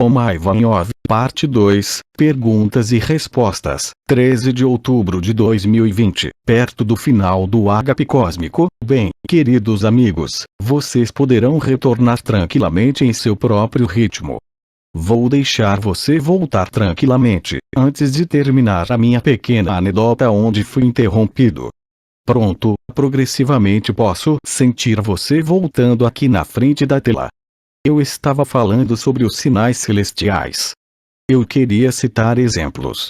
Omai Vanhov, parte 2, perguntas e respostas, 13 de outubro de 2020, perto do final do ágape cósmico. Bem, queridos amigos, vocês poderão retornar tranquilamente em seu próprio ritmo. Vou deixar você voltar tranquilamente, antes de terminar a minha pequena anedota onde fui interrompido. Pronto, progressivamente posso sentir você voltando aqui na frente da tela. Eu estava falando sobre os sinais celestiais. Eu queria citar exemplos.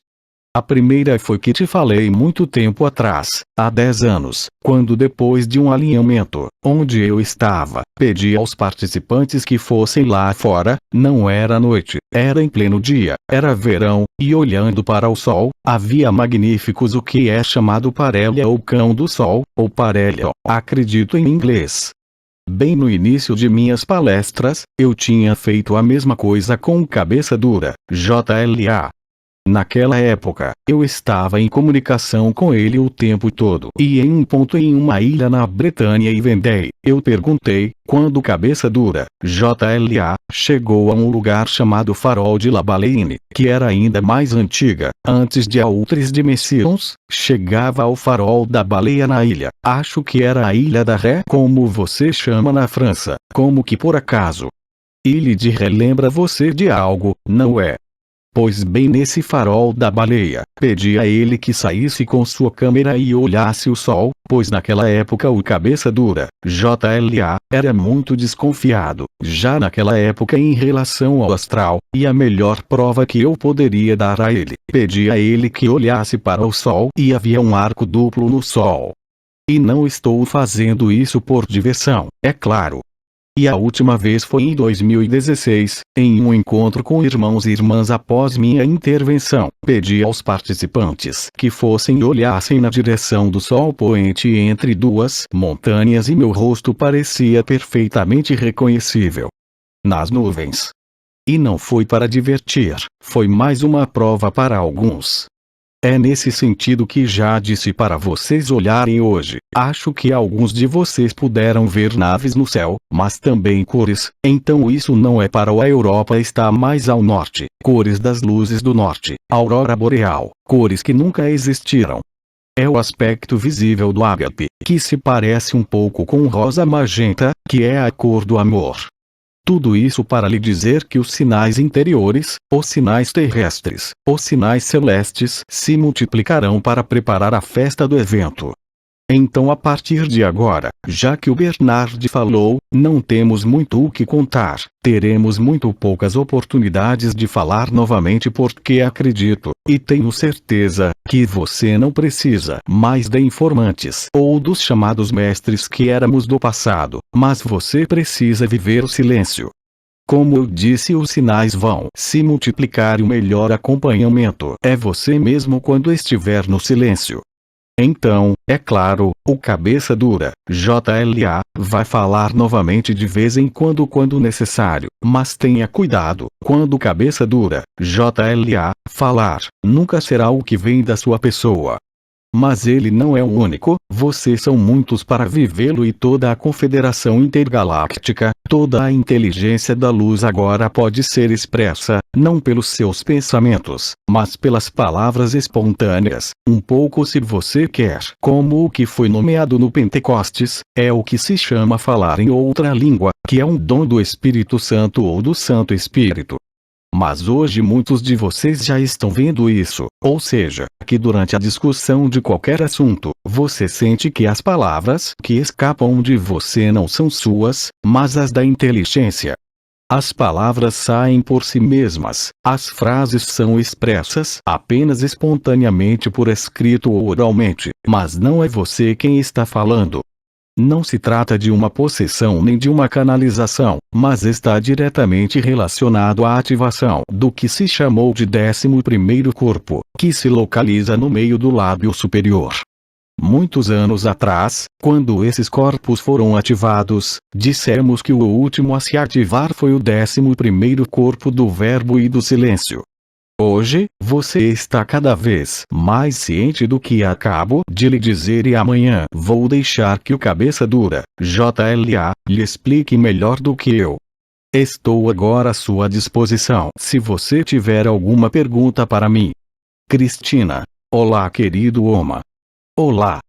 A primeira foi que te falei muito tempo atrás, há 10 anos, quando depois de um alinhamento, onde eu estava, pedi aos participantes que fossem lá fora. Não era noite, era em pleno dia, era verão, e olhando para o sol, havia magníficos o que é chamado parelha ou cão do sol, ou parelha, acredito em inglês. Bem no início de minhas palestras, eu tinha feito a mesma coisa com cabeça dura, JLA. Naquela época, eu estava em comunicação com ele o tempo todo. E em um ponto em uma ilha na Bretanha e Vendée, eu perguntei, quando cabeça dura, JLA, chegou a um lugar chamado Farol de La Baleine, que era ainda mais antiga, antes de Outres Dimensões, chegava ao Farol da Baleia na ilha, acho que era a Ilha da Ré, como você chama na França, como que por acaso. Ilha de Ré lembra você de algo, não é? Pois bem, nesse Farol da Baleia, pedi a ele que saísse com sua câmera e olhasse o sol, pois naquela época o cabeça dura, JLA, era muito desconfiado, já naquela época em relação ao astral, e a melhor prova que eu poderia dar a ele, pedi a ele que olhasse para o sol e havia um arco duplo no sol. E não estou fazendo isso por diversão, é claro. E a última vez foi em 2016, em um encontro com irmãos e irmãs após minha intervenção. Pedi aos participantes que fossem e olhassem na direção do sol poente entre duas montanhas e meu rosto parecia perfeitamente reconhecível nas nuvens. E não foi para divertir, foi mais uma prova para alguns. É nesse sentido que já disse para vocês olharem hoje. Acho que alguns de vocês puderam ver naves no céu, mas também cores, então isso não é para a Europa, está mais ao norte, cores das luzes do norte, aurora boreal, cores que nunca existiram. É o aspecto visível do ágape, que se parece um pouco com o rosa magenta, que é a cor do amor. Tudo isso para lhe dizer que os sinais interiores, os sinais terrestres, os sinais celestes se multiplicarão para preparar a festa do evento. Então a partir de agora, já que o Bernard falou, não temos muito o que contar, teremos muito poucas oportunidades de falar novamente porque acredito, e tenho certeza, que você não precisa mais de informantes ou dos chamados mestres que éramos do passado, mas você precisa viver o silêncio. Como eu disse, os sinais vão se multiplicar e o melhor acompanhamento é você mesmo quando estiver no silêncio. Então, é claro, o cabeça dura, JLA, vai falar novamente de vez em quando necessário, mas tenha cuidado, quando cabeça dura, JLA, falar, nunca será o que vem da sua pessoa. Mas ele não é o único, vocês são muitos para vivê-lo e toda a confederação intergaláctica, toda a inteligência da luz agora pode ser expressa, não pelos seus pensamentos, mas pelas palavras espontâneas, um pouco se você quer. Como o que foi nomeado no Pentecostes, é o que se chama falar em outra língua, que é um dom do Espírito Santo ou do Santo Espírito. Mas hoje muitos de vocês já estão vendo isso, ou seja, que durante a discussão de qualquer assunto, você sente que as palavras que escapam de você não são suas, mas as da inteligência. As palavras saem por si mesmas, as frases são expressas apenas espontaneamente por escrito ou oralmente, mas não é você quem está falando. Não se trata de uma possessão nem de uma canalização, mas está diretamente relacionado à ativação do que se chamou de 11º corpo, que se localiza no meio do lábio superior. Muitos anos atrás, quando esses corpos foram ativados, dissemos que o último a se ativar foi o 11º corpo do verbo e do silêncio. Hoje, você está cada vez mais ciente do que acabo de lhe dizer e amanhã vou deixar que o cabeça dura, JLA, lhe explique melhor do que eu. Estou agora à sua disposição se você tiver alguma pergunta para mim. Cristina. Olá, querido Oma. Olá.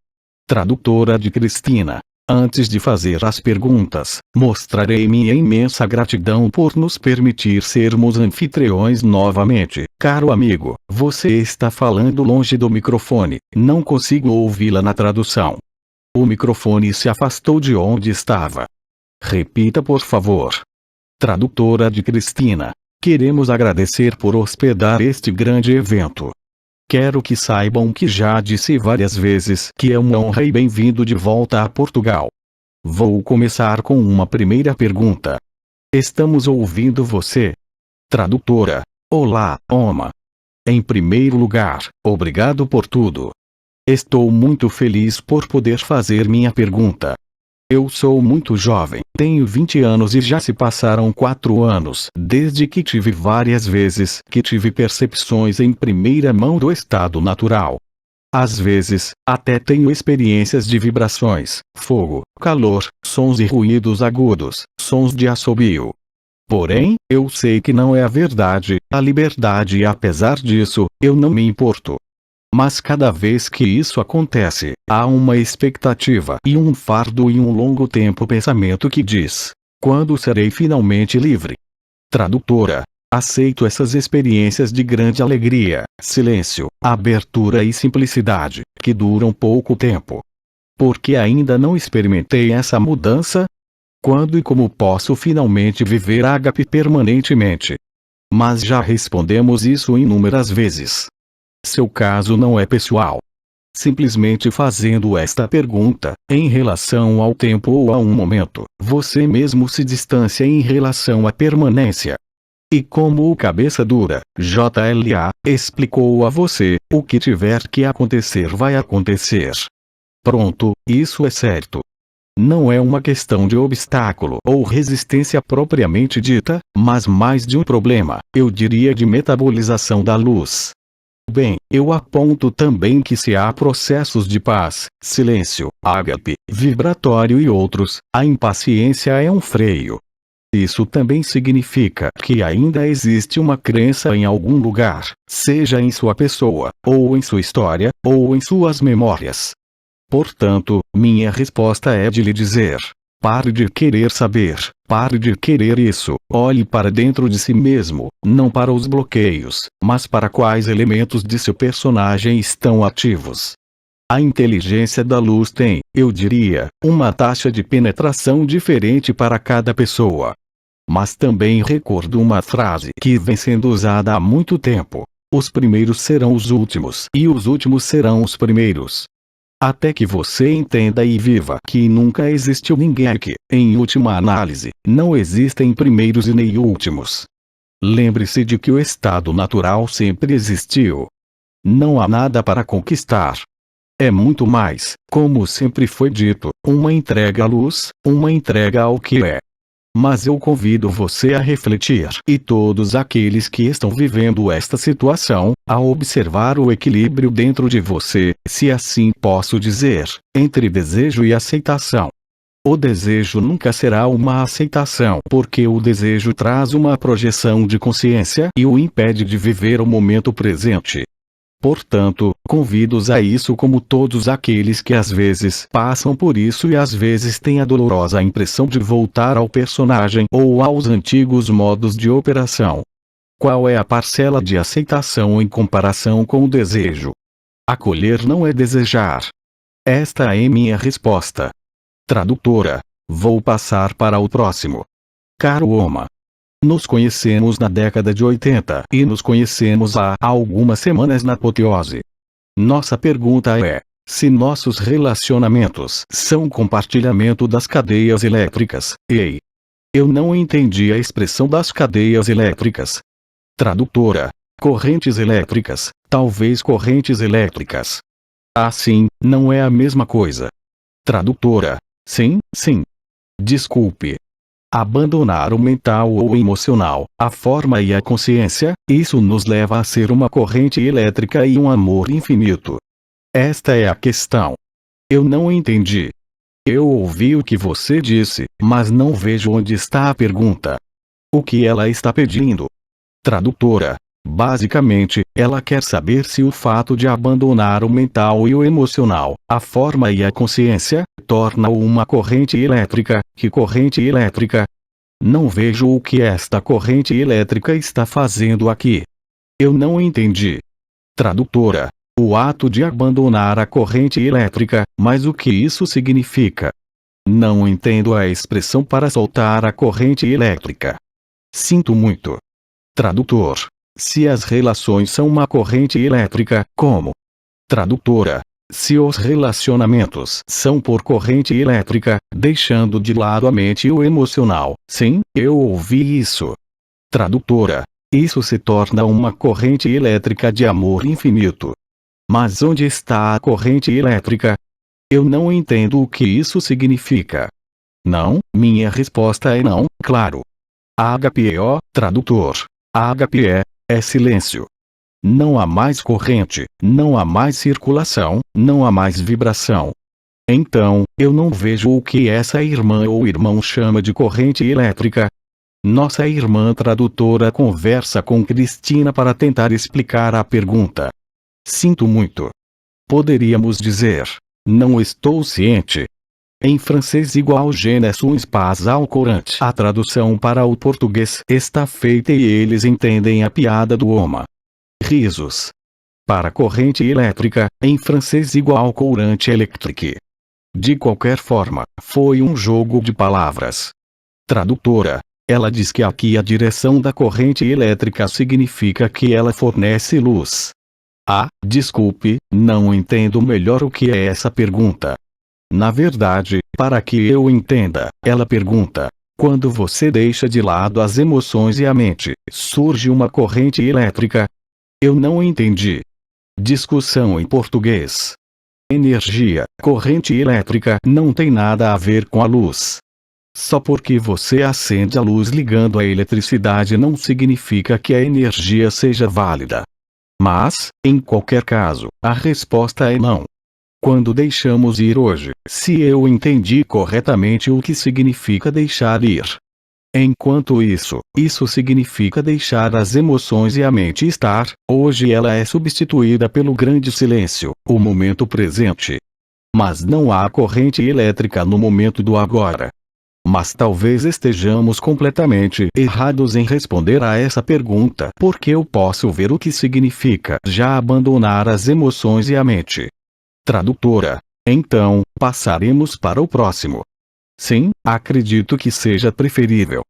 Tradutora de Cristina. Antes de fazer as perguntas, mostrarei minha imensa gratidão por nos permitir sermos anfitriões novamente. Caro amigo, você está falando longe do microfone, não consigo ouvi-la na tradução. O microfone se afastou de onde estava. Repita, por favor. Tradutora de Cristina. Queremos agradecer por hospedar este grande evento. Quero que saibam que já disse várias vezes que é uma honra e bem-vindo de volta a Portugal. Vou começar com uma primeira pergunta. Estamos ouvindo você. Tradutora. Olá, Oma. Em primeiro lugar, obrigado por tudo. Estou muito feliz por poder fazer minha pergunta. Eu sou muito jovem, tenho 20 anos e já se passaram 4 anos desde que tive várias vezes que tive percepções em primeira mão do estado natural. Às vezes, até tenho experiências de vibrações, fogo, calor, sons e ruídos agudos, sons de assobio. Porém, eu sei que não é a verdade, a liberdade e apesar disso, eu não me importo. Mas cada vez que isso acontece, há uma expectativa e um fardo e um longo tempo pensamento que diz: quando serei finalmente livre? Tradutora. Aceito essas experiências de grande alegria, silêncio, abertura e simplicidade, que duram pouco tempo. Porque ainda não experimentei essa mudança? Quando e como posso finalmente viver ágape permanentemente? Mas já respondemos isso inúmeras vezes. Seu caso não é pessoal. Simplesmente fazendo esta pergunta, em relação ao tempo ou a um momento, você mesmo se distancia em relação à permanência. E como o cabeça dura, JLA, explicou a você, o que tiver que acontecer vai acontecer. Pronto, isso é certo. Não é uma questão de obstáculo ou resistência propriamente dita, mas mais de um problema, eu diria de metabolização da luz. Bem, eu aponto também que se há processos de paz, silêncio, ágape, vibratório e outros, a impaciência é um freio. Isso também significa que ainda existe uma crença em algum lugar, seja em sua pessoa, ou em sua história, ou em suas memórias. Portanto, minha resposta é de lhe dizer: pare de querer saber, pare de querer isso, olhe para dentro de si mesmo, não para os bloqueios, mas para quais elementos de seu personagem estão ativos. A inteligência da luz tem, eu diria, uma taxa de penetração diferente para cada pessoa. Mas também recordo uma frase que vem sendo usada há muito tempo: os primeiros serão os últimos e os últimos serão os primeiros. Até que você entenda e viva que nunca existiu ninguém que, em última análise, não existem primeiros e nem últimos. Lembre-se de que o estado natural sempre existiu. Não há nada para conquistar. É muito mais, como sempre foi dito, uma entrega à luz, uma entrega ao que é. Mas eu convido você a refletir, e todos aqueles que estão vivendo esta situação, a observar o equilíbrio dentro de você, se assim posso dizer, entre desejo e aceitação. O desejo nunca será uma aceitação, porque o desejo traz uma projeção de consciência e o impede de viver o momento presente. Portanto, convido-os a isso como todos aqueles que às vezes passam por isso e às vezes têm a dolorosa impressão de voltar ao personagem ou aos antigos modos de operação. Qual é a parcela de aceitação em comparação com o desejo? Acolher não é desejar. Esta é minha resposta. Tradutora. Vou passar para o próximo. Caro Oma. Nos conhecemos na década de 80 e nos conhecemos há algumas semanas na apoteose. Nossa pergunta é: se nossos relacionamentos são compartilhamento das cadeias elétricas, ei. Eu não entendi a expressão das cadeias elétricas. Tradutora. Correntes elétricas, talvez correntes elétricas. Assim, não é a mesma coisa. Tradutora. Sim, sim. Desculpe. Abandonar o mental ou o emocional, a forma e a consciência, isso nos leva a ser uma corrente elétrica e um amor infinito. Esta é a questão. Eu não entendi. Eu ouvi o que você disse, mas não vejo onde está a pergunta. O que ela está pedindo? Tradutora. Basicamente, ela quer saber se o fato de abandonar o mental e o emocional, a forma e a consciência, torna-o uma corrente elétrica. Que corrente elétrica? Não vejo o que esta corrente elétrica está fazendo aqui. Eu não entendi. Tradutora. O ato de abandonar a corrente elétrica, mas o que isso significa? Não entendo a expressão para soltar a corrente elétrica. Sinto muito. Tradutor. Se as relações são uma corrente elétrica, como? Tradutora. Se os relacionamentos são por corrente elétrica, deixando de lado a mente e o emocional, sim, eu ouvi isso. Tradutora. Isso se torna uma corrente elétrica de amor infinito. Mas onde está a corrente elétrica? Eu não entendo o que isso significa. Não, minha resposta é não, claro. HPO, tradutor. HPE, é silêncio. Não há mais corrente, não há mais circulação, não há mais vibração. Então, eu não vejo o que essa irmã ou irmão chama de corrente elétrica. Nossa irmã tradutora conversa com Cristina para tentar explicar a pergunta. Sinto muito. Poderíamos dizer, não estou ciente. Em francês igual je ne suis pas au courant. A tradução para o português está feita e eles entendem a piada do Oma. Risos. Para corrente elétrica, em francês igual courant électrique. De qualquer forma, foi um jogo de palavras. Tradutora. Ela diz que aqui a direção da corrente elétrica significa que ela fornece luz. Ah, desculpe, não entendo melhor o que é essa pergunta. Na verdade, para que eu entenda, ela pergunta: quando você deixa de lado as emoções e a mente, surge uma corrente elétrica? Eu não entendi. Discussão em português. Energia, corrente elétrica não tem nada a ver com a luz. Só porque você acende a luz ligando a eletricidade não significa que a energia seja válida. Mas, em qualquer caso, a resposta é não. Quando deixamos ir hoje, se eu entendi corretamente o que significa deixar ir. Enquanto isso significa deixar as emoções e a mente estar, hoje ela é substituída pelo grande silêncio, o momento presente. Mas não há corrente elétrica no momento do agora. Mas talvez estejamos completamente errados em responder a essa pergunta, porque eu posso ver o que significa já abandonar as emoções e a mente. Tradutora. Então, passaremos para o próximo. Sim, acredito que seja preferível.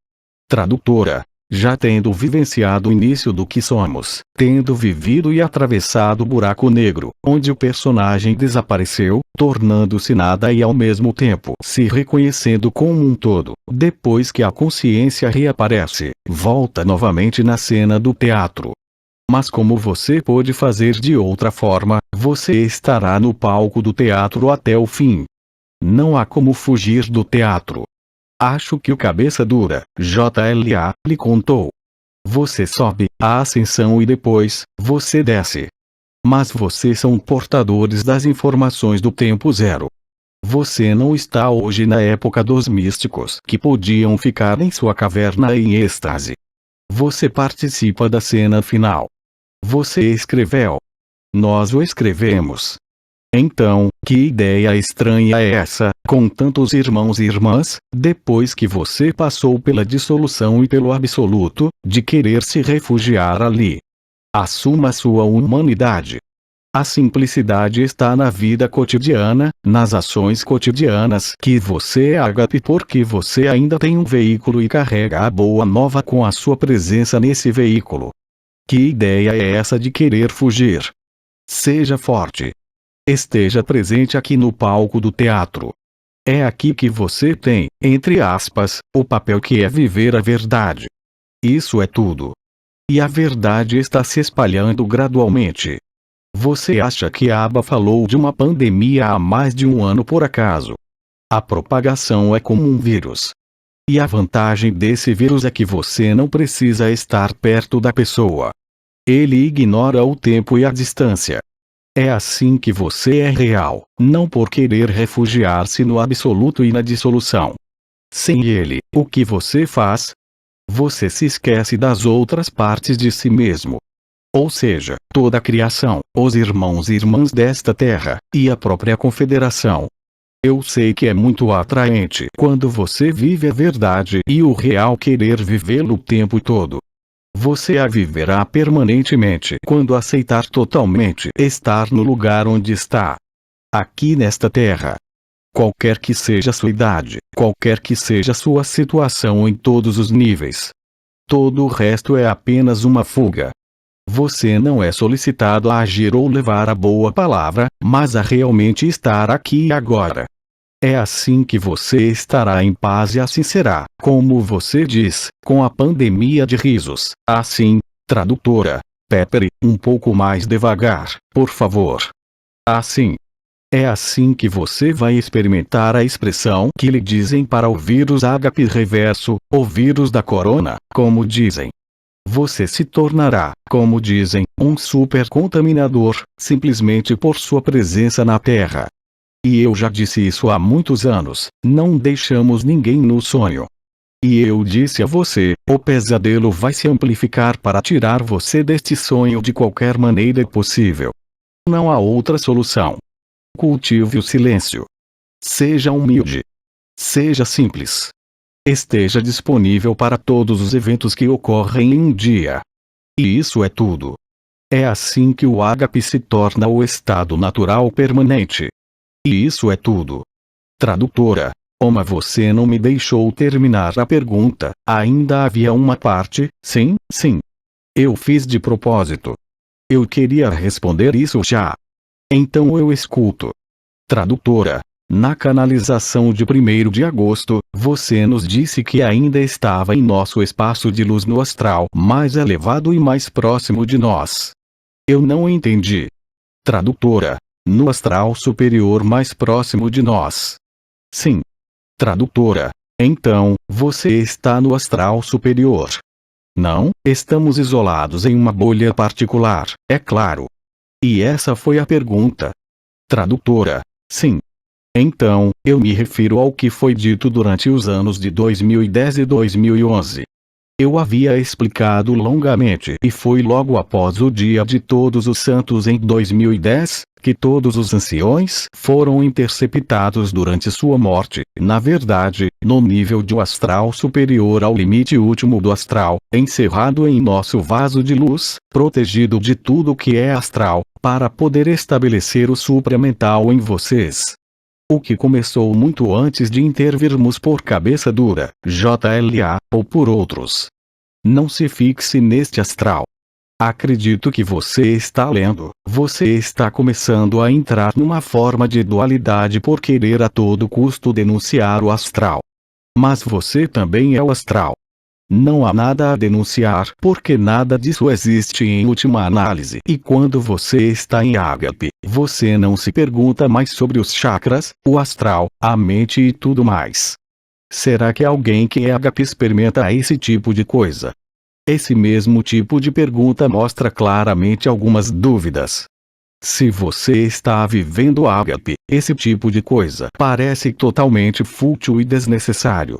Tradutora. Já tendo vivenciado o início do que somos, tendo vivido e atravessado o buraco negro, onde o personagem desapareceu, tornando-se nada e ao mesmo tempo se reconhecendo como um todo, depois que a consciência reaparece, volta novamente na cena do teatro. Mas como você pode fazer de outra forma, você estará no palco do teatro até o fim. Não há como fugir do teatro. Acho que o cabeça dura, JLA, lhe contou. Você sobe a ascensão e depois, você desce. Mas vocês são portadores das informações do tempo zero. Você não está hoje na época dos místicos que podiam ficar em sua caverna em êxtase. Você participa da cena final. Você escreveu. Nós o escrevemos. Então, que ideia estranha é essa, com tantos irmãos e irmãs, depois que você passou pela dissolução e pelo absoluto, de querer se refugiar ali? Assuma sua humanidade. A simplicidade está na vida cotidiana, nas ações cotidianas que você agape porque você ainda tem um veículo e carrega a boa nova com a sua presença nesse veículo. Que ideia é essa de querer fugir? Seja forte. Esteja presente aqui no palco do teatro. É aqui que você tem, entre aspas, o papel que é viver a verdade. Isso é tudo. E a verdade está se espalhando gradualmente. Você acha que Abba falou de uma pandemia há mais de um ano por acaso? A propagação é como um vírus. E a vantagem desse vírus é que você não precisa estar perto da pessoa. Ele ignora o tempo e a distância. É assim que você é real, não por querer refugiar-se no absoluto e na dissolução. Sem ele, o que você faz? você se esquece das outras partes de si mesmo. Ou seja, toda a criação, os irmãos e irmãs desta terra, e a própria confederação. Eu sei que é muito atraente quando você vive a verdade e o real querer vivê-lo o tempo todo. Você a viverá permanentemente quando aceitar totalmente estar no lugar onde está. Aqui nesta terra. Qualquer que seja sua idade, qualquer que seja sua situação em todos os níveis. Todo o resto é apenas uma fuga. Você não é solicitado a agir ou levar a boa palavra, mas a realmente estar aqui e agora. É assim que você estará em paz e assim será, como você diz, com a pandemia de risos. Assim, tradutora, Pepper, um pouco mais devagar, por favor. Assim. É assim que você vai experimentar a expressão que lhe dizem para o vírus HP reverso, o vírus da corona, como dizem. Você se tornará, como dizem, um supercontaminador, simplesmente por sua presença na Terra. E eu já disse isso há muitos anos, não deixamos ninguém no sonho. E eu disse a você, o pesadelo vai se amplificar para tirar você deste sonho de qualquer maneira possível. Não há outra solução. Cultive o silêncio. Seja humilde. Seja simples. Esteja disponível para todos os eventos que ocorrem em um dia. E isso é tudo. É assim que o ágape se torna o estado natural permanente. E isso é tudo. Tradutora, Oma, você não me deixou terminar a pergunta. Ainda havia uma parte, sim, sim. Eu fiz de propósito. Eu queria responder isso já. Então eu escuto. Tradutora, na canalização de 1º de agosto, você nos disse que ainda estava em nosso espaço de luz no astral mais elevado e mais próximo de nós. Eu não entendi. Tradutora, no astral superior mais próximo de nós. Sim. Tradutora, então, você está no astral superior. Não, estamos isolados em uma bolha particular, é claro. E essa foi a pergunta. Tradutora, sim. Então, eu me refiro ao que foi dito durante os anos de 2010 e 2011. Eu havia explicado longamente e foi logo após o Dia de Todos os Santos em 2010, que todos os anciões foram interceptados durante sua morte, na verdade, no nível de um astral superior ao limite último do astral, encerrado em nosso vaso de luz, protegido de tudo que é astral, para poder estabelecer o supramental em vocês. O que começou muito antes de intervirmos por cabeça dura, JLA, ou por outros. Não se fixe neste astral. Acredito que você está lendo, você está começando a entrar numa forma de dualidade por querer a todo custo denunciar o astral. Mas você também é o astral. Não há nada a denunciar porque nada disso existe em última análise. E quando você está em ágape, você não se pergunta mais sobre os chakras, o astral, a mente e tudo mais. Será que alguém que é ágape experimenta esse tipo de coisa? Esse mesmo tipo de pergunta mostra claramente algumas dúvidas. Se você está vivendo ágape, esse tipo de coisa parece totalmente fútil e desnecessário.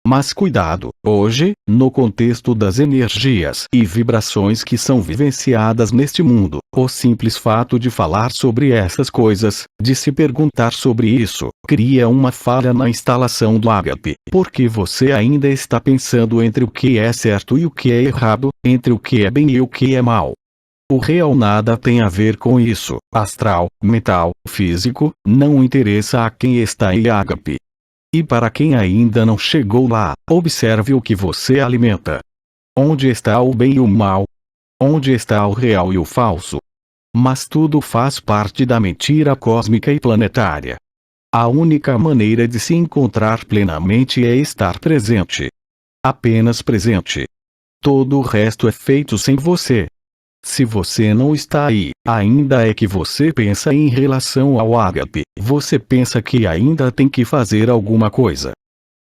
Mas cuidado, hoje, no contexto das energias e vibrações que são vivenciadas neste mundo, o simples fato de falar sobre essas coisas, de se perguntar sobre isso, cria uma falha na instalação do ágape, porque você ainda está pensando entre o que é certo e o que é errado, entre o que é bem e o que é mal. O real nada tem a ver com isso, astral, mental, físico, não interessa a quem está em ágape. E para quem ainda não chegou lá, observe o que você alimenta. Onde está o bem e o mal? Onde está o real e o falso? Mas tudo faz parte da mentira cósmica e planetária. A única maneira de se encontrar plenamente é estar presente. Apenas presente. Todo o resto é feito sem você. Se você não está aí, ainda é que você pensa em relação ao ágape, você pensa que ainda tem que fazer alguma coisa.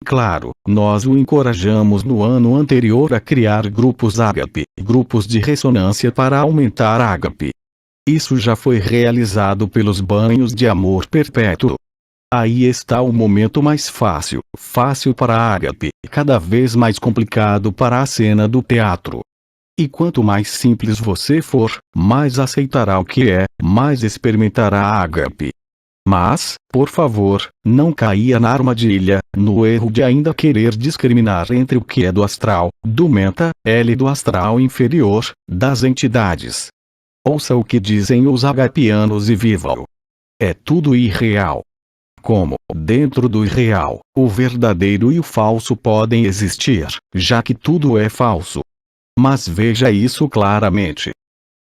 Claro, nós o encorajamos no ano anterior a criar grupos ágape, grupos de ressonância para aumentar ágape. Isso já foi realizado pelos banhos de amor perpétuo. Aí está o momento mais fácil para Ágape, cada vez mais complicado para a cena do teatro. E quanto mais simples você for, mais aceitará o que é, mais experimentará Ágape. Mas, por favor, não caia na armadilha, no erro de ainda querer discriminar entre o que é do astral, do menta, L do astral inferior, das entidades. Ouça o que dizem os agapianos e viva-o. É tudo irreal. Como, dentro do irreal, o verdadeiro e o falso podem existir, já que tudo é falso. Mas veja isso claramente.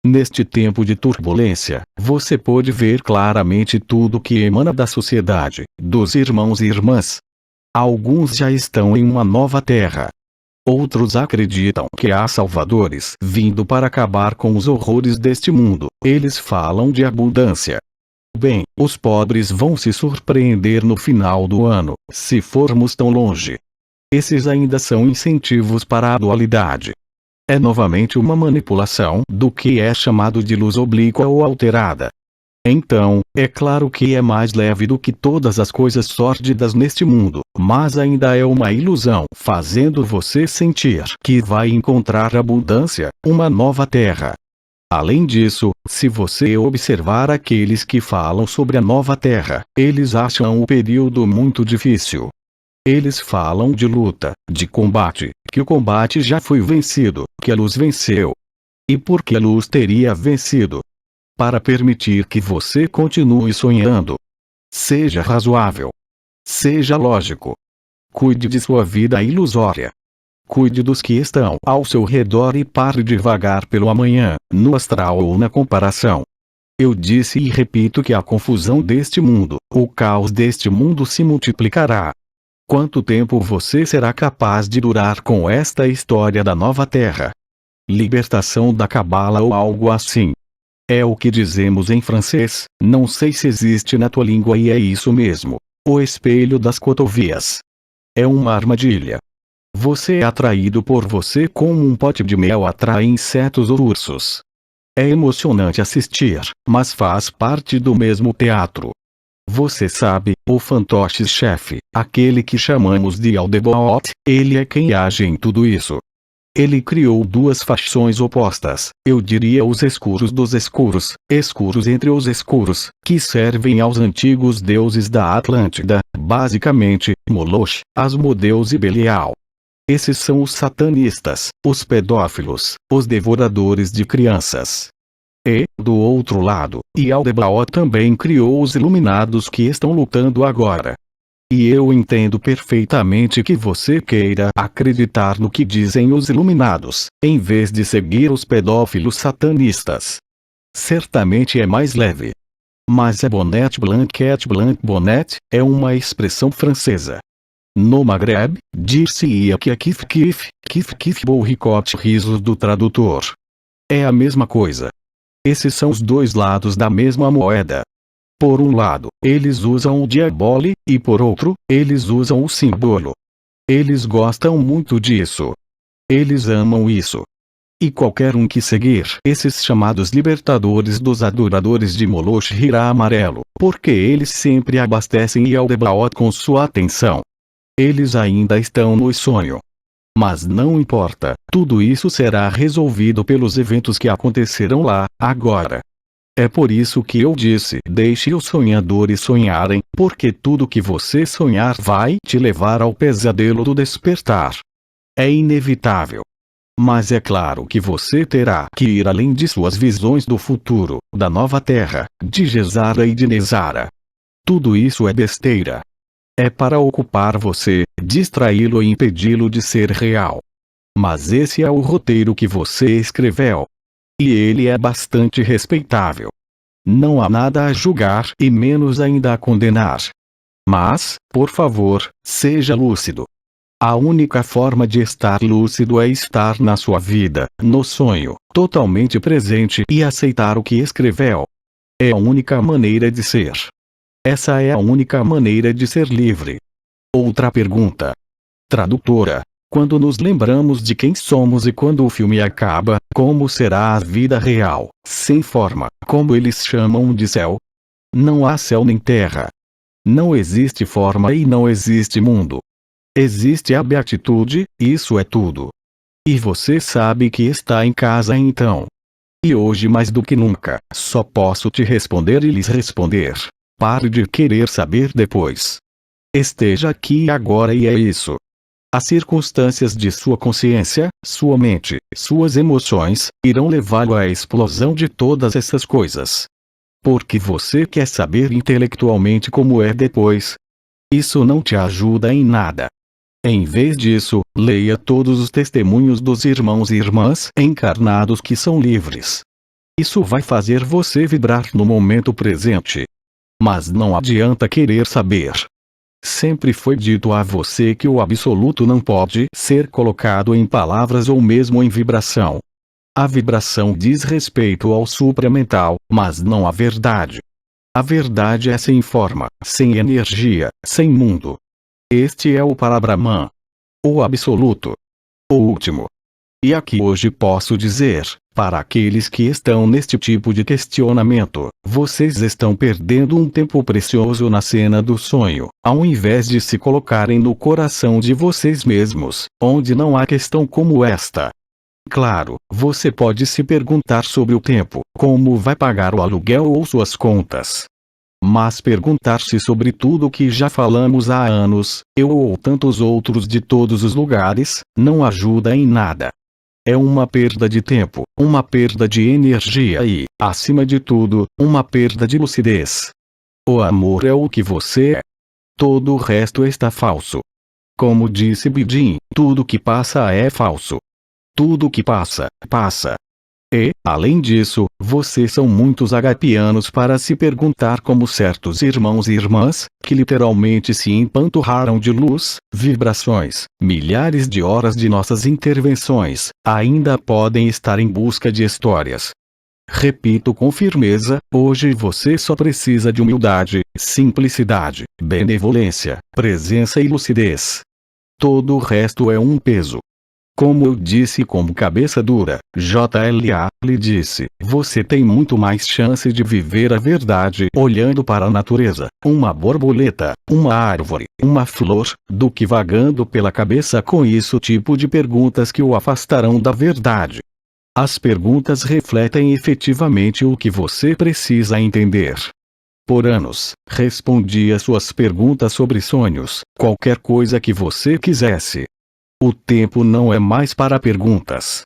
Neste tempo de turbulência, você pode ver claramente tudo que emana da sociedade, dos irmãos e irmãs. Alguns já estão em uma nova terra. Outros acreditam que há salvadores vindo para acabar com os horrores deste mundo. Eles falam de abundância. Bem, os pobres vão se surpreender no final do ano, se formos tão longe. Esses ainda são incentivos para a dualidade. É novamente uma manipulação do que é chamado de luz oblíqua ou alterada. Então, é claro que é mais leve do que todas as coisas sórdidas neste mundo, mas ainda é uma ilusão, fazendo você sentir que vai encontrar abundância, uma nova terra. Além disso, se você observar aqueles que falam sobre a nova terra, eles acham o período muito difícil. Eles falam de luta, de combate, que o combate já foi vencido, que a luz venceu. E por que a luz teria vencido? Para permitir que você continue sonhando. Seja razoável. Seja lógico. Cuide de sua vida ilusória. Cuide dos que estão ao seu redor e pare de vagar pelo amanhã, no astral ou na comparação. Eu disse e repito que a confusão deste mundo, o caos deste mundo se multiplicará. Quanto tempo você será capaz de durar com esta história da nova terra? Libertação da cabala ou algo assim. É o que dizemos em francês, não sei se existe na tua língua e é isso mesmo. O espelho das cotovias. É uma armadilha. Você é atraído por você como um pote de mel atrai insetos ou ursos. É emocionante assistir, mas faz parte do mesmo teatro. Você sabe, o fantoche-chefe, aquele que chamamos de Aldebaoth, ele é quem age em tudo isso. Ele criou duas facções opostas, eu diria os escuros dos escuros, escuros entre os escuros, que servem aos antigos deuses da Atlântida, basicamente, Moloch, Asmodeus e Belial. Esses são os satanistas, os pedófilos, os devoradores de crianças. E, do outro lado, Aldebaoth também criou os iluminados que estão lutando agora. E eu entendo perfeitamente que você queira acreditar no que dizem os iluminados, em vez de seguir os pedófilos satanistas. Certamente é mais leve. Mas é bonnet blanquette blanc bonnet, é uma expressão francesa. No Maghreb, dir-se-ia que a kif bourricote risos do tradutor. É a mesma coisa. Esses são os dois lados da mesma moeda. Por um lado, eles usam o diabole, e por outro, eles usam o símbolo. Eles gostam muito disso. Eles amam isso. E qualquer um que seguir esses chamados libertadores dos adoradores de Moloch rirá amarelo, porque eles sempre abastecem Aldebaoth com sua atenção. Eles ainda estão no sonho. Mas não importa, tudo isso será resolvido pelos eventos que acontecerão lá, agora. É por isso que eu disse: deixe os sonhadores sonharem, porque tudo que você sonhar vai te levar ao pesadelo do despertar. É inevitável. Mas é claro que você terá que ir além de suas visões do futuro, da nova terra, de Gesara e de Nezara. Tudo isso é besteira. É para ocupar você, distraí-lo e impedi-lo de ser real. Mas esse é o roteiro que você escreveu. E ele é bastante respeitável. Não há nada a julgar e menos ainda a condenar. Mas, por favor, seja lúcido. A única forma de estar lúcido é estar na sua vida, no sonho, totalmente presente e aceitar o que escreveu. É a única maneira de ser. Essa é a única maneira de ser livre. Outra pergunta. Tradutora. Quando nos lembramos de quem somos e quando o filme acaba, como será a vida real, sem forma, como eles chamam de céu? Não há céu nem terra. Não existe forma e não existe mundo. Existe a beatitude, isso é tudo. E você sabe que está em casa então. E hoje mais do que nunca, só posso te responder e lhes responder. Pare de querer saber depois. Esteja aqui agora e é isso. As circunstâncias de sua consciência, sua mente, suas emoções, irão levá-lo à explosão de todas essas coisas. Porque você quer saber intelectualmente como é depois. Isso não te ajuda em nada. Em vez disso, leia todos os testemunhos dos irmãos e irmãs encarnados que são livres. Isso vai fazer você vibrar no momento presente. Mas não adianta querer saber. Sempre foi dito a você que o absoluto não pode ser colocado em palavras ou mesmo em vibração. A vibração diz respeito ao supramental, mas não à verdade. A verdade é sem forma, sem energia, sem mundo. Este é o Parabrahman. O absoluto. O último. E aqui hoje posso dizer, para aqueles que estão neste tipo de questionamento, vocês estão perdendo um tempo precioso na cena do sonho, ao invés de se colocarem no coração de vocês mesmos, onde não há questão como esta. Claro, você pode se perguntar sobre o tempo, como vai pagar o aluguel ou suas contas. Mas perguntar-se sobre tudo o que já falamos há anos, eu ou tantos outros de todos os lugares, não ajuda em nada. É uma perda de tempo, uma perda de energia e, acima de tudo, uma perda de lucidez. O amor é o que você é. Todo o resto está falso. Como disse Bidin, tudo que passa é falso. Tudo que passa, passa. E, além disso, vocês são muitos agapianos para se perguntar como certos irmãos e irmãs, que literalmente se empanturraram de luz, vibrações, milhares de horas de nossas intervenções, ainda podem estar em busca de histórias. Repito com firmeza, hoje você só precisa de humildade, simplicidade, benevolência, presença e lucidez. Todo o resto é um peso. Como eu disse com cabeça dura, JLA lhe disse, você tem muito mais chance de viver a verdade olhando para a natureza, uma borboleta, uma árvore, uma flor, do que vagando pela cabeça com isso tipo de perguntas que o afastarão da verdade. As perguntas refletem efetivamente o que você precisa entender. Por anos, respondia suas perguntas sobre sonhos, qualquer coisa que você quisesse. O tempo não é mais para perguntas.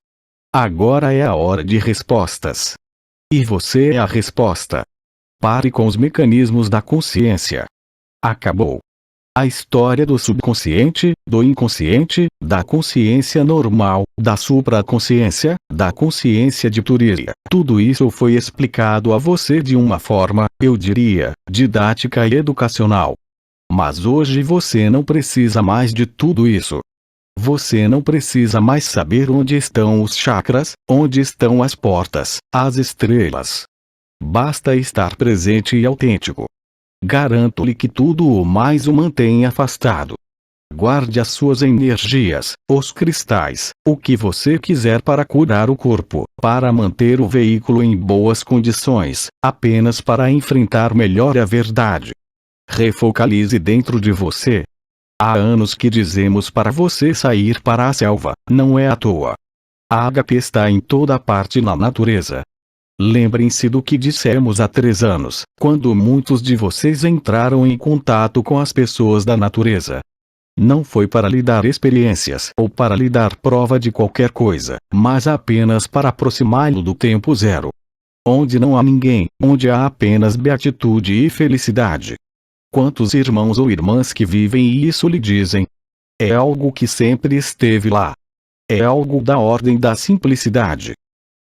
Agora é a hora de respostas. E você é a resposta. Pare com os mecanismos da consciência. Acabou. A história do subconsciente, do inconsciente, da consciência normal, da supraconsciência, da consciência de Turiya. Tudo isso foi explicado a você de uma forma, eu diria, didática e educacional. Mas hoje você não precisa mais de tudo isso. Você não precisa mais saber onde estão os chakras, onde estão as portas, as estrelas. Basta estar presente e autêntico. Garanto-lhe que tudo o mais o mantém afastado. Guarde as suas energias, os cristais, o que você quiser para curar o corpo, para manter o veículo em boas condições, apenas para enfrentar melhor a verdade. Refocalize dentro de você. Há anos que dizemos para você sair para a selva, não é à toa. A ágape está em toda parte na natureza. Lembrem-se do que dissemos há 3 anos, quando muitos de vocês entraram em contato com as pessoas da natureza. Não foi para lhe dar experiências ou para lhe dar prova de qualquer coisa, mas apenas para aproximá-lo do tempo zero. Onde não há ninguém, onde há apenas beatitude e felicidade. Quantos irmãos ou irmãs que vivem e isso lhe dizem? É algo que sempre esteve lá. É algo da ordem da simplicidade.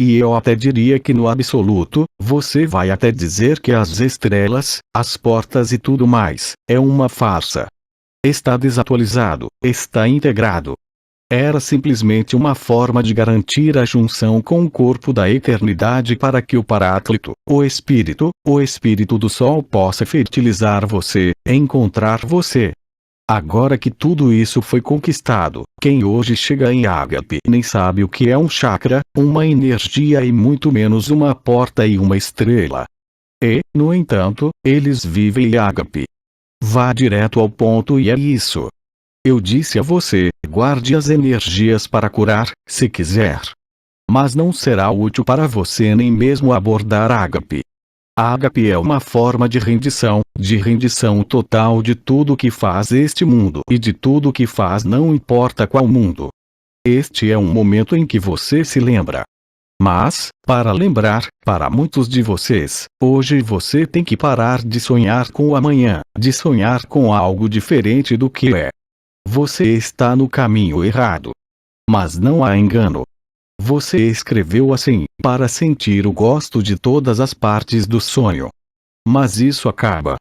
E eu até diria que no absoluto, você vai até dizer que as estrelas, as portas e tudo mais, é uma farsa. Está desatualizado, está integrado. Era simplesmente uma forma de garantir a junção com o corpo da eternidade para que o Paráclito, o Espírito do Sol possa fertilizar você, encontrar você. Agora que tudo isso foi conquistado, quem hoje chega em ágape nem sabe o que é um chakra, uma energia e muito menos uma porta e uma estrela. E, no entanto, eles vivem em ágape. Vá direto ao ponto e é isso. Eu disse a você, guarde as energias para curar, se quiser. Mas não será útil para você nem mesmo abordar ágape. A ágape é uma forma de rendição total de tudo que faz este mundo e de tudo que faz não importa qual mundo. Este é um momento em que você se lembra. Mas, para lembrar, para muitos de vocês, hoje você tem que parar de sonhar com o amanhã, de sonhar com algo diferente do que é. Você está no caminho errado. Mas não há engano. Você escreveu assim, para sentir o gosto de todas as partes do sonho. Mas isso acaba.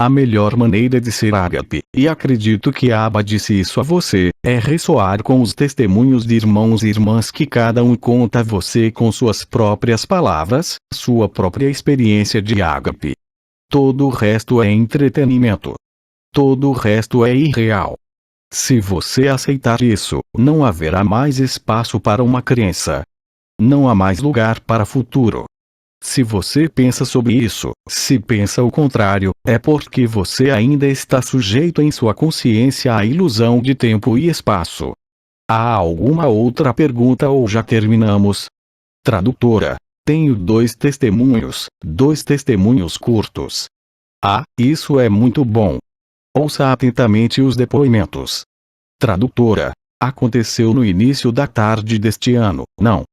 A melhor maneira de ser ágape, e acredito que Abba disse isso a você, é ressoar com os testemunhos de irmãos e irmãs que cada um conta a você com suas próprias palavras, sua própria experiência de ágape. Todo o resto é entretenimento. Todo o resto é irreal. Se você aceitar isso, não haverá mais espaço para uma crença. Não há mais lugar para futuro. Se você pensa sobre isso, se pensa o contrário, é porque você ainda está sujeito em sua consciência à ilusão de tempo e espaço. Há alguma outra pergunta ou já terminamos? Tradutora. Tenho dois testemunhos curtos. Ah, isso é muito bom. Ouça atentamente os depoimentos. Tradutora. Aconteceu no início da tarde deste ano, não.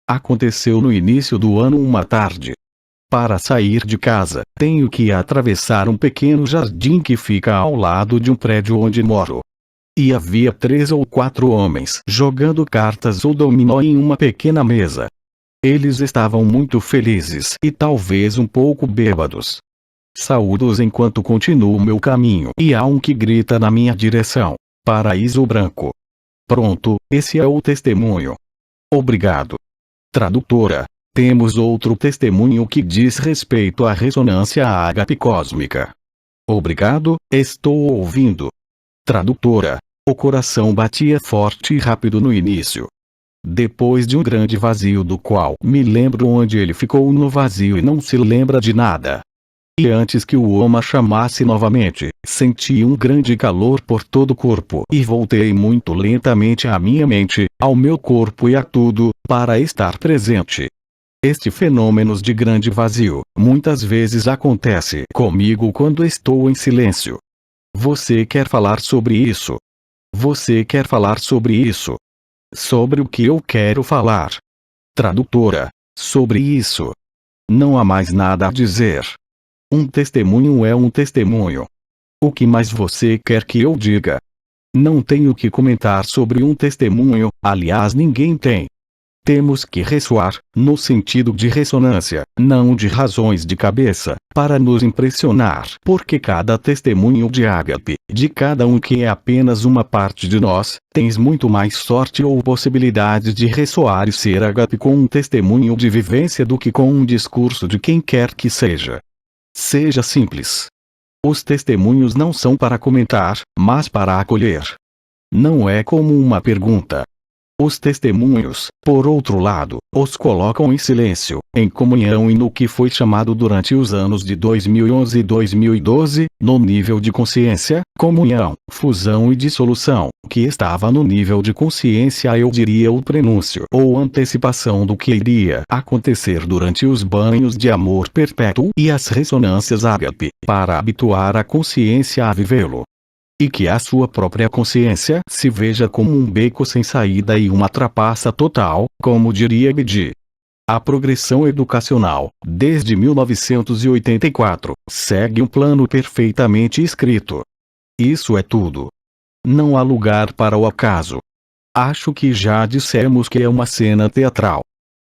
Aconteceu no início do ano uma tarde. Para sair de casa, tenho que atravessar um pequeno jardim que fica ao lado de um prédio onde moro. E havia 3 ou 4 homens jogando cartas ou dominó em uma pequena mesa. Eles estavam muito felizes e talvez um pouco bêbados. Saúdo-os enquanto continuo meu caminho e há um que grita na minha direção. Paraíso branco. Pronto, esse é o testemunho. Obrigado. Tradutora. Temos outro testemunho que diz respeito à ressonância ágape cósmica. Obrigado, estou ouvindo. Tradutora. O coração batia forte e rápido no início. Depois de um grande vazio do qual me lembro onde ele ficou no vazio e não se lembra de nada. E antes que o Oma chamasse novamente, senti um grande calor por todo o corpo e voltei muito lentamente à minha mente, ao meu corpo e a tudo, para estar presente. Este fenômeno de grande vazio, muitas vezes acontece comigo quando estou em silêncio. Você quer falar sobre isso? Você quer falar sobre isso? Sobre o que eu quero falar? Tradutora. Sobre isso. Não há mais nada a dizer. Um testemunho é um testemunho. O que mais você quer que eu diga? Não tenho que comentar sobre um testemunho, aliás ninguém tem. Temos que ressoar, no sentido de ressonância, não de razões de cabeça, para nos impressionar, porque cada testemunho de ágape, de cada um que é apenas uma parte de nós, tens muito mais sorte ou possibilidade de ressoar e ser ágape com um testemunho de vivência do que com um discurso de quem quer que seja. Seja simples. Os testemunhos não são para comentar, mas para acolher. Não é como uma pergunta. Os testemunhos, por outro lado, os colocam em silêncio, em comunhão e no que foi chamado durante os anos de 2011 e 2012, no nível de consciência, comunhão, fusão e dissolução, que estava no nível de consciência, eu diria o prenúncio ou antecipação do que iria acontecer durante os banhos de amor perpétuo e as ressonâncias ágape, para habituar a consciência a vivê-lo. E que a sua própria consciência se veja como um beco sem saída e uma trapaça total, como diria Bidi. A progressão educacional, desde 1984, segue um plano perfeitamente escrito. Isso é tudo. Não há lugar para o acaso. Acho que já dissemos que é uma cena teatral.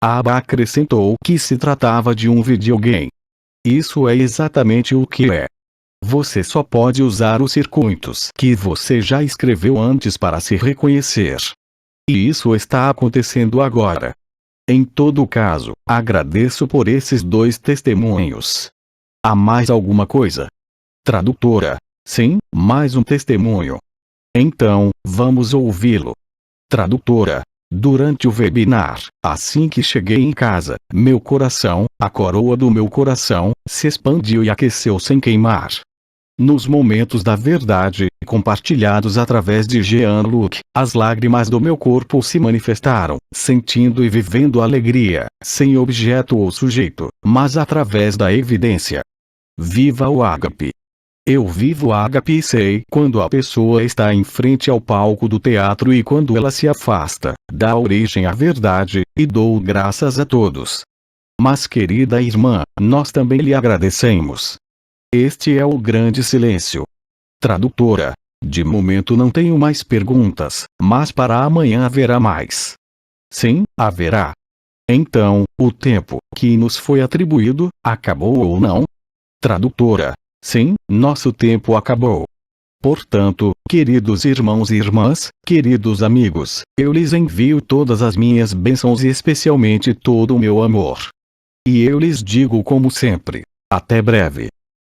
Abba acrescentou que se tratava de um videogame. Isso é exatamente o que é. Você só pode usar os circuitos que você já escreveu antes para se reconhecer. E isso está acontecendo agora. Em todo caso, agradeço por esses 2 testemunhos. Há mais alguma coisa? Tradutora. Sim, mais um testemunho. Então, vamos ouvi-lo. Tradutora. Durante o webinar, assim que cheguei em casa, meu coração, a coroa do meu coração, se expandiu e aqueceu sem queimar. Nos momentos da verdade, compartilhados através de Jean-Luc, as lágrimas do meu corpo se manifestaram, sentindo e vivendo alegria, sem objeto ou sujeito, mas através da evidência. Viva o ágape! Eu vivo o ágape e sei quando a pessoa está em frente ao palco do teatro e quando ela se afasta, dá origem à verdade, e dou graças a todos. Mas querida irmã, nós também lhe agradecemos. Este é o grande silêncio. Tradutora. De momento não tenho mais perguntas, mas para amanhã haverá mais. Sim, haverá. Então, o tempo que nos foi atribuído, acabou ou não? Tradutora. Sim, nosso tempo acabou. Portanto, queridos irmãos e irmãs, queridos amigos, eu lhes envio todas as minhas bênçãos e especialmente todo o meu amor. E eu lhes digo como sempre, até breve.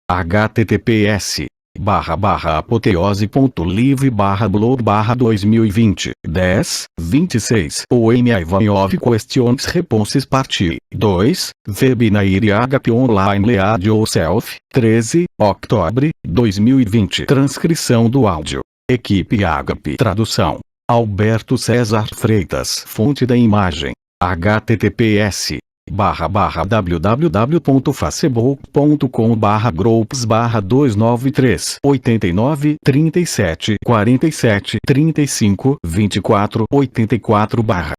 https://apoteose.live/blog/2020 10:26 ou M. Ivanov Questions Responses Part 2 Webinaire Agape Online Lead Yourself 13 outubro 2020 Transcrição do áudio Equipe Agape Tradução Alberto César Freitas Fonte da imagem https://www.facebook.com/groups/293 89 37 47 35 24 84